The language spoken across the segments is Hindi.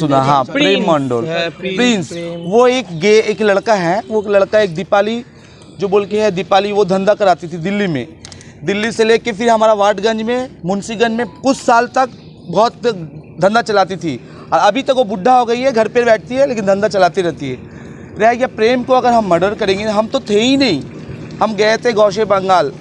सुना, हाँ, प्रेम मंडल, प्रिंस। वो एक लड़का है, वो लड़का एक दीपाली जो बोल के है, दीपाली वो धंधा कराती थी दिल्ली में। दिल्ली से लेके फिर हमारा वाटगंज में, मुंशीगंज में कुछ साल तक बहुत धंधा चलाती थी, और अभी तक वो बुढ़ा हो गई है, घर पे बैठती है लेकिन धंधा चलाती रहती है। रह गया प्रेम को, अगर हम मर्डर करेंगे, हम तो थे ही नहीं। हम गए थे गौशे बंगाल,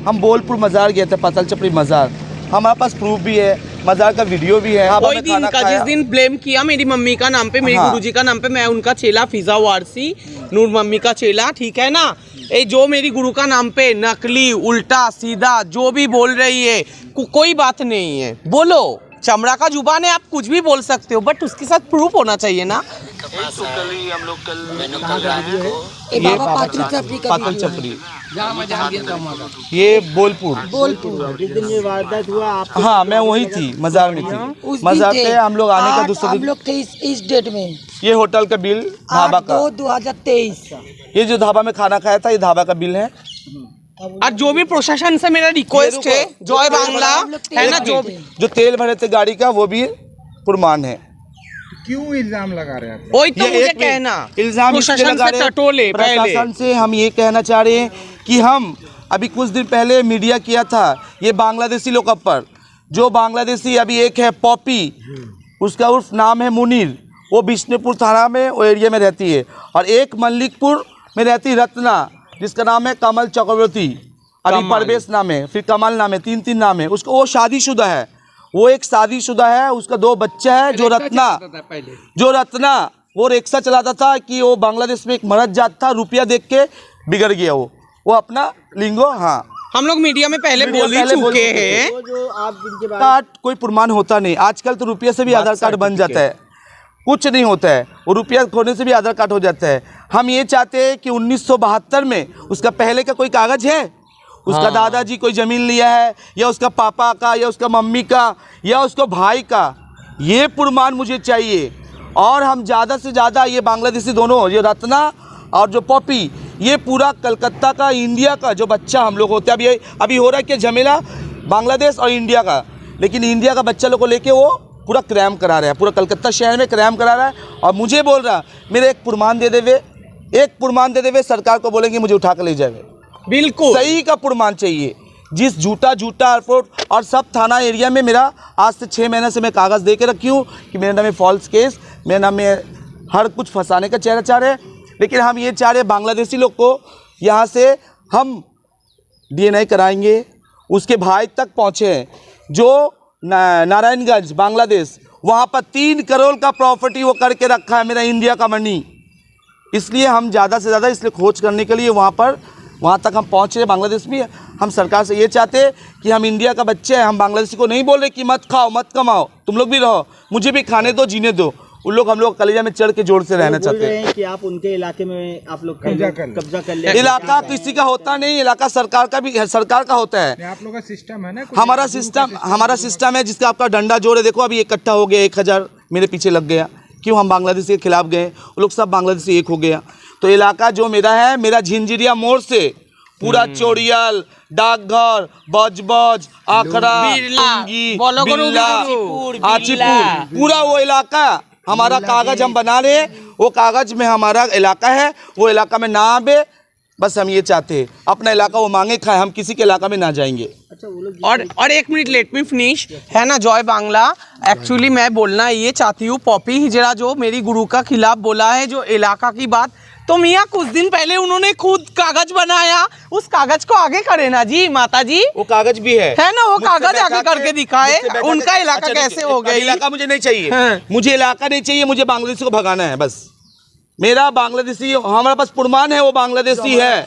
हम बोलपुर मज़ार गए थे, पाताल चपड़ी मज़ार, हमारे पास प्रूफ भी है, मज़ार का वीडियो भी है। वही दिन का जिस दिन ब्लेम किया मेरी मम्मी का नाम पे, मेरी गुरुजी का नाम पे, मैं उनका चेला फिजा वारसी, नूर मम्मी का चेला, ठीक है ना। ये जो मेरी गुरु का नाम पे नकली, उल्टा सीधा जो भी बोल रही है, कोई बात नहीं है, बोलो, चमड़ा का जुबान है, आप कुछ भी बोल सकते हो, बट उसके साथ प्रूफ होना चाहिए ना। हम लोग कल पाताल चपड़ी, ये बोलपुर, जिस दिन ये वारदात हुआ आप? हाँ, मैं वही थी, मज़ार में थी, मज़ार पे हम लोग आने का दूसरे दिन। लोग थे इस डेट में। ये होटल का बिल, ढाबा का, 2023। ये जो ढाबा में खाना खाया था, ये ढाबा का बिल है। और जो भी प्रशासन से मेरा रिक्वेस्ट है, जॉय बांग्ला है ना, जो तेल भरे थे गाड़ी का, वो भी प्रमाण है। क्यों इल्जाम लगा रहे हैं? वही तो मुझे कहना, इल्जाम प्रशासन से टटोले, प्रशासन से हम ये कहना चाह रहे हैं कि हम अभी कुछ दिन पहले मीडिया किया था ये बांग्लादेशी लोग पर, जो बांग्लादेशी अभी एक है पॉपी, उसका उर्फ नाम है मुनीर, वो बिष्णुपुर थाना में वो एरिया में रहती है, और एक मल्लिकपुर में रहती रत्ना, जिसका नाम है कमल चक्रवर्ती, अभी परवेश नाम है, फिर कमल नाम है, तीन नाम है उसको। वो शादीशुदा है, वो एक शादीशुदा है, उसका 2 बच्चा है। जो रत्ना वो रिक्शा चलाता था कि वो बांग्लादेश में एक मर्द जात था, रुपया देख के बिगड़ गया वो अपना लिंगो। हाँ, हम लोग मीडिया में पहले बोल ही चुके हैं। जो आप जिनके कार्ड कोई प्रमाण होता नहीं, आजकल तो रुपया से भी आधार कार्ड बन जाता है, कुछ नहीं होता है, वो रुपया खोने से भी आधार कार्ड हो जाता है। हम ये चाहते हैं कि 1972 में उसका पहले का कोई कागज है, उसका दादाजी कोई ज़मीन लिया है, या उसका पापा का, या उसका मम्मी का, या उसका भाई का, ये प्रमाण मुझे चाहिए। और हम ज़्यादा से ज़्यादा ये बांग्लादेशी दोनों, ये रत्ना और जो पॉपी, ये पूरा कलकत्ता का, इंडिया का जो बच्चा हम लोग होते हैं, अभी हो रहा है कि झमेला बांग्लादेश और इंडिया का, लेकिन इंडिया का बच्चा लोग को लेके वो पूरा क्राइम करा रहा है, पूरा कलकत्ता शहर में क्राइम करा रहा है। और मुझे बोल रहा मेरे एक प्रमाण दे देवे, सरकार को बोलेंगे मुझे उठा कर ले जाए। बिल्कुल सही का प्रमाण चाहिए, जिस झूठा रिपोर्ट। और सब थाना एरिया में मेरा आज से 6 महीने से मैं कागज़ दे के रखी हूँ कि मेरे नाम में फॉल्स केस, मेरे नाम में हर कुछ फंसाने का चेहरा चाह रहे हैं। लेकिन हम ये चाह रहे बांग्लादेशी लोग को यहाँ से हम DNA कराएंगे। उसके भाई तक पहुँचे हैं जो नारायणगंज बांग्लादेश, वहाँ पर 3 करोड़ का प्रॉपर्टी वो करके रखा है, मेरा इंडिया का मनी। इसलिए हम ज़्यादा से ज़्यादा इसलिए खोज करने के लिए वहाँ तक हम पहुँच रहे। बांग्लादेश में हम सरकार से ये चाहते हैं कि हम इंडिया का बच्चे हैं, हम बांग्लादेशी को नहीं बोल रहे कि मत खाओ मत कमाओ, तुम लोग भी रहो, मुझे भी खाने दो, जीने दो। उन लोग हम लोग कलेजा में चढ़ के जोर से रहना चाहते हैं कि आप उनके इलाके में आप लोग कब्जा कर ले। इलाका किसी का होता नहीं, इलाका सरकार का भी है, सरकार का होता है। आप लोग का सिस्टम है ना, हमारा सिस्टम है जिसका आपका डंडा जोर है। देखो अभी इकट्ठा हो गया, 1000 मेरे पीछे लग गया। क्यों? हम बांग्लादेश के खिलाफ गए, वो लोग सब बांग्लादेशी एक हो गया। तो इलाका जो मेरा है, मेरा झिंझिरिया मोड़ से पूरा चोरियाल, डाकघर, बजबज, आखड़ा, आचीपुर, पूरा वो इलाका हमारा कागज हम बना रहे हैं। वो कागज में हमारा इलाका है, वो इलाका में ना आवे, बस हम ये चाहते हैं। अपना इलाका वो मांगे खाए, हम किसी के इलाका में ना जाएंगे। और 1 मिनट, लेट मी फिनिश, है ना जॉय बांग्ला। एक्चुअली मैं बोलना ये चाहती हूँ, पॉपी हिजड़ा जो मेरी गुरु का खिलाफ बोला है, जो इलाका की बात, तो मियाँ कुछ दिन पहले उन्होंने खुद कागज बनाया, उस कागज को आगे करे ना जी, माता जी। वो कागज भी है ना, वो कागज आगे करके दिखाए। उनका इलाका कैसे हो गया? इलाका मुझे नहीं चाहिए, मुझे इलाका नहीं चाहिए, मुझे बांग्लादेशी को भगाना है बस। मेरा बांग्लादेशी, हमारे पास प्रमाण है वो बांग्लादेशी है।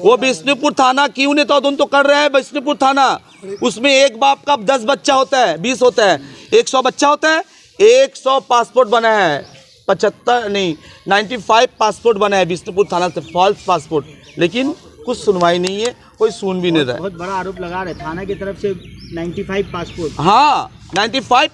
वो बिष्णुपुर थाना क्यों नहीं, तो कर रहे हैं बिष्णुपुर थाना। उसमें एक बाप का 10 बच्चा होता है, 20 होता है, 100 बच्चा होता है, 100 पासपोर्ट बना है, 95 पासपोर्ट बना है बिष्णुपुर थाना से, फॉल्स पासपोर्ट। लेकिन कुछ सुनवाई नहीं है, कोई सुन भी नहीं रहा है। बहुत बड़ा आरोप लगा रहे थाना की तरफ से 95 पासपोर्ट। हाँ, 95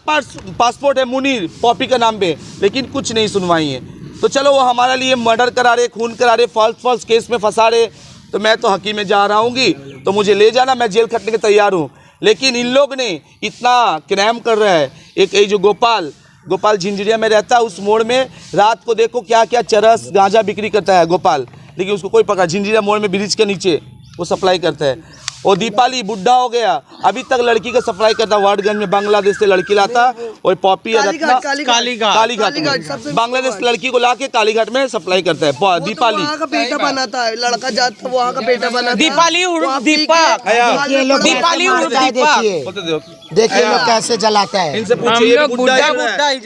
पासपोर्ट है मुनीर पॉपी का नाम पे, लेकिन कुछ नहीं सुनवाई है। तो चलो वो हमारे लिए मर्डर करा रहे, खून करा रहे, फॉल्स केस में फंसा रहे, तो मैं तो हकीम में जा रहा हूँगी, तो मुझे ले जाना, मैं जेल खटने के तैयार हूँ। लेकिन इन लोग ने इतना क्राइम कर रहा है। एक जो गोपाल गोपाल झिंझरिया में रहता है, उस मोड़ में रात को देखो क्या क्या चरस गांजा बिक्री करता है गोपाल, लेकिन उसको कोई पकड़ा। झिंझरिया मोड़ में ब्रिज के नीचे वो सप्लाई करता है। और दीपाली बुढ़ा हो गया, अभी तक लड़की का सप्लाई करता, वार्डगंज में बांग्लादेश से लड़की लाता, और पॉपी रत्ना कालीघाट में बांग्लादेश से लड़की को लाके कालीघाट में सप्लाई करता है। दीपाली वहाँ का बेटा बनाता है, लड़का जाता वहाँ का बेटा बनाता है। दीपाली उर्फ दीपक, दीपाली उर्फ दीपक। देखिए लोग कैसे जलाता है। इनसे हम पूछिए लोग बुढ़ा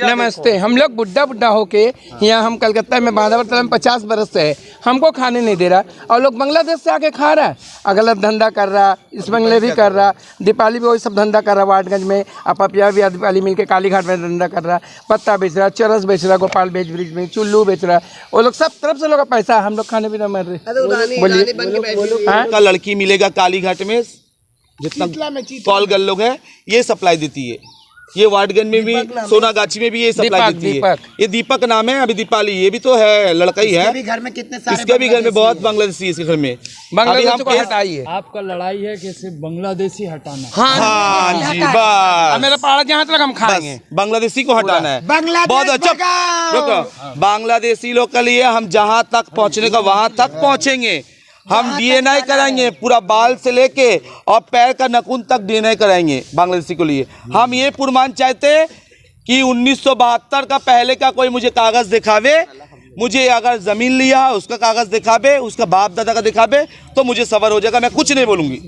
नमस्ते, हम लोग बुढ़ा होके यहाँ हम कलकत्ता में बांधावर में 50 बरस से है, हमको खाने नहीं दे रहा, और लोग बांग्लादेश से आके खा रहा है, गलत धंधा कर रहा, इस बंगले भी कर रहा, दीपाली भी वही सब धंधा कर रहा, वार्डगंज में अपपिया भी दीपाली मिलके कालीघाट में धंधा कर रहा, पत्ता बेच रहा, चरस बेच रहा, गोपाल ब्रिज में चुल्लू बेच रहा, वो लोग सब तरफ से लोग का पैसा, हम लोग खाने भी ना मर रहे। बोलिए का लड़की मिलेगा कालीघाट में, जितना कॉल गर्ल लोग है ये सप्लाई देती है। ये वार्डगंज में भी, सोनागाछी में भी ये सप्लाई देती है। ये दीपक नाम है। अभी दीपाली ये भी तो है, लड़का ही है। घर में कितने सारे इसके भी घर में बहुत बांग्लादेशी है। इसके घर में बांग्लादेश को हटाइए। आपका लड़ाई है कि सिर्फ बांग्लादेशी हटाना। हाँ जी, बस मेरा पहाड़ जहाँ तक हम खाएंगे, बांग्लादेशी को हटाना है। बांग्लादेश बहुत अच्छा। रुको, बांग्लादेशी लोग के लिए हम जहाँ तक पहुँचने का वहाँ तक पहुँचेंगे। हम डीएनए कराएंगे, पूरा बाल से लेके और पैर का नखून तक डीएनए कराएंगे बांग्लादेशी के लिए। हम ये पुरमान चाहते कि 1972 का पहले का कोई मुझे कागज दिखावे, मुझे अगर जमीन लिया उसका कागज दिखावे, उसका बाप दादा का दिखावे, तो मुझे सबर हो जाएगा। मैं कुछ नहीं बोलूंगी,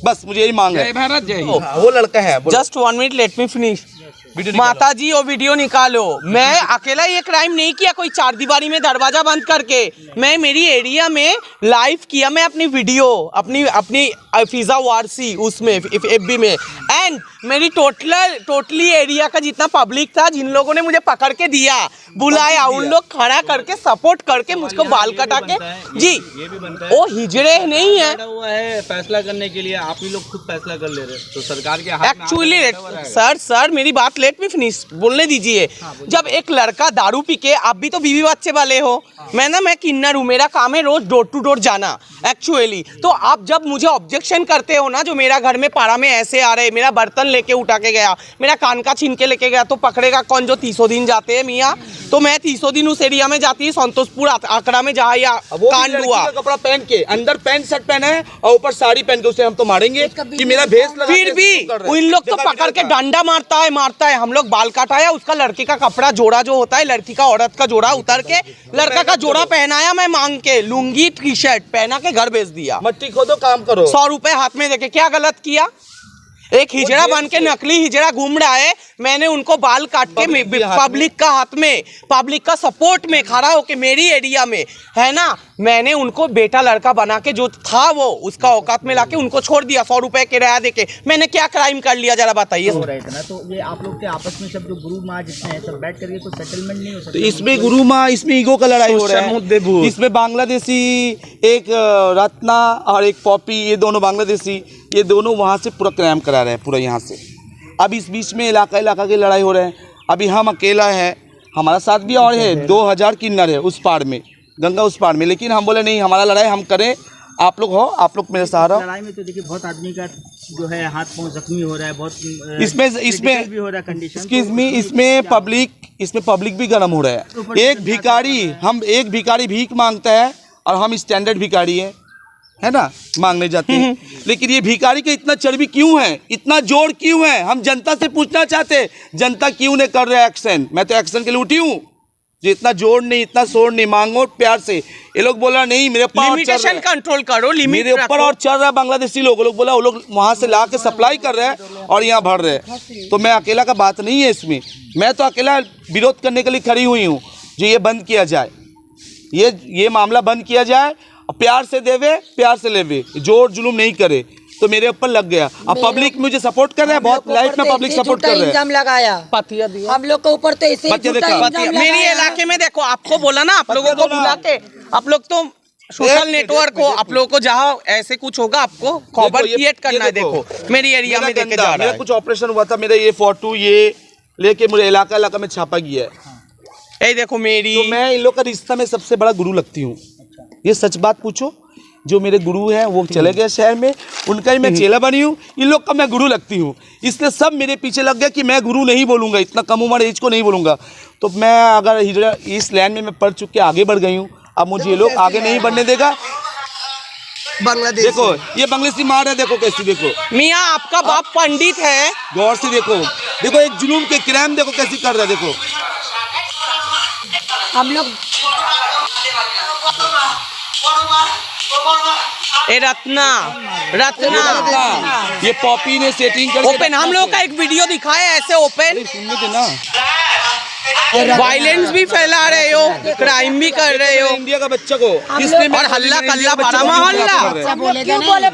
बस मुझे यही मांग है। जय भारत जय हिंद। वो लड़का है। Just 1 minute, let me finish. माता जी वो वीडियो निकालो। मैं अकेला ये क्राइम नहीं किया कोई चार दीवारी में दरवाजा बंद करके। मैं मेरी एरिया में लाइव किया, मैं अपनी वीडियो अपनी फिजा वारसी उसमें एफबी में, एंड मेरी टोटली एरिया का जितना पब्लिक था, जिन लोगों ने मुझे पकड़ के दिया, बुलाया, उन लोग खड़ा करके सपोर्ट करके मुझको बाल कटा के जी, वो हिजड़े नहीं है। हुआ है फैसला करने के लिए, आप ही लोग खुद फैसला कर ले रहे तो सरकार के हाथ में एक्चुअली सर मेरी बात लेट मी फिनिश बोलने दीजिए। जब एक लड़का दारू पी के, आप भी तो बीवी बच्चे वाले हो, मैं किन्नर हूँ, मेरा काम है रोज डोर टू डोर जाना एक्चुअली। तो आप जब मुझे ऑब्जेक्शन करते हो ना, जो मेरा घर में पारा में ऐसे आ रहे, मेरा बर्तन लेके उठा के गया, मेरा कान का छीन के लेके गया, तो पकड़ेगा कौन? जो 300 दिन जाते हैं मियाँ। तो मैं 300 दिन उस एरिया में जाती है, संतोषपुर आंकड़ा में जहाँ या कांड हुआ, कपड़ा पहन के अंदर पैंट शर्ट पहना है और ऊपर साड़ी पहन के, उसे हम तो मारेंगे कि मेरा भेष लगा। फिर भी उन लोग तो पकड़ के डंडा मारता है। हम लोग बाल काटाया, उसका लड़के का कपड़ा जोड़ा जो होता है, लड़की का औरत का जोड़ा उतार के लड़का का जोड़ा पहनाया, मैं मांग के लुंगी टी शर्ट पहना के घर भेज दिया। मट्टी खोदो काम करो। 100 रुपए हाथ में देके क्या गलत किया? एक हिजड़ा बन के नकली हिजड़ा घूम रहा है, मैंने उनको बाल काट के पब्लिक का हाथ में, पब्लिक का सपोर्ट में खड़ा होके मेरी एरिया में है ना, मैंने उनको बेटा लड़का बना के जो था वो उसका औकात में लाके उनको छोड़ दिया 100 रुपए किराया देके। मैंने क्या क्राइम कर लिया जरा बताइए। हो रहे थे ना, तो ये आप लोग के आपस में सब जो गुरु माँ जितने हैं सब बैठ करके कोई सेटलमेंट नहीं हो सकता? तो इसमें गुरु माँ, इसमें ईगो का लड़ाई हो रहा है। इसमें बांग्लादेशी, एक रत्ना और एक पॉपी, ये दोनों बांग्लादेशी, ये दोनों वहाँ से पूरा क्राइम करा रहे हैं, पूरा यहाँ से। अब इस बीच में इलाका की लड़ाई हो रहे हैं। अभी हम अकेला है, हमारा साथ भी और है 2000 किन्नर है उस पार में, गंगा उस पार में, लेकिन हम बोले नहीं, हमारा लड़ाई हम करें, आप लोग हो, आप लोग मेरे सहारा। लड़ाई में तो देखिए बहुत आदमी का जो है हाथ पांव जख्मी हो रहा है, बहुत इसमें भी हो रहा है कंडीशन। इसमें पब्लिक भी गर्म हो रहा है। एक भिखारी भीख मांगता है और हम स्टैंडर्ड भिखारी है ना, मांगने जाते हैं। लेकिन ये भिखारी का इतना चर्बी क्यों है, इतना जोर क्यों है? हम जनता से पूछना चाहते, जनता क्यों नहीं कर रहे एक्शन? मैं तो एक्शन के लिए उठी हूँ, जो इतना जोर नहीं, इतना शोर नहीं, मांगो प्यार से। ये लोग बोला नहीं, मेरे ऊपर लिमिटेशन कंट्रोल करो, मेरे ऊपर और चल रहा है। बांग्लादेशी लोग बोला, वो लोग वहाँ से ला के सप्लाई कर रहे हैं और यहाँ भर रहे हैं। तो मैं अकेला का बात नहीं है इसमें, मैं तो अकेला विरोध करने के लिए खड़ी हुई हूँ, जो ये बंद किया जाए, ये मामला बंद किया जाए, प्यार से देवे, प्यार से लेवे, जोर जुलूम नहीं करे। तो मेरे ऊपर लग गया। अब पब्लिक मुझे सपोर्ट कर रहा है, बहुत लाइफ में पब्लिक सपोर्ट कर रहा है। इल्जाम लगाया पतिया दिया हम लोग के ऊपर, तो इसे मेरी इलाके में देखो, आपको बोला ना, आप लोगों को बुला के, आप लोग तो सोशल नेटवर्क हो, आप लोगों को जहाँ ऐसे कुछ होगा आपको खबर क्रिएट करना है। देखो मेरी एरिया में देखे जा रहा है, कुछ ऑपरेशन हुआ था, मेरा ये फोटो ये लेके मुझे इलाका में छापा गया है। देखो मेरी, तो मैं इन लोग का रिश्ता में सबसे बड़ा गुरु लगती हूँ। ये सच बात पूछो, जो मेरे गुरु हैं वो चले गए शहर में, उनका ही मैं चेला बनी हूँ, इन लोग का मैं गुरु लगती हूँ, इसलिए सब मेरे पीछे लग गया कि मैं गुरु नहीं बोलूँगा, इतना कम उम्र एज को नहीं बोलूँगा। तो मैं अगर इस लाइन में मैं पढ़ चुक के आगे बढ़ गई हूँ, अब मुझे ये लोग आगे नहीं बढ़ने देगा। बांग्लादेश देखो ये बांग्लादेशी मार है, देखो कैसी, देखो मियाँ आपका बाप पंडित है। गौर से देखो, देखो एक जुनून के क्राइम देखो कैसी कर रहा है, देखो हम लोग ए रत्ना ये पॉपी ने सेटिंग करके ओपन, हम लोग का एक वीडियो दिखाए ऐसे ओपन, सुनने थे ना, वायलेंस भी फैला रहे हो, क्राइम भी कर रहे हो, इंडिया का बच्चा को इसलिए और हल्ला कल्ला बड़ा मोहल्ला। क्यों बोले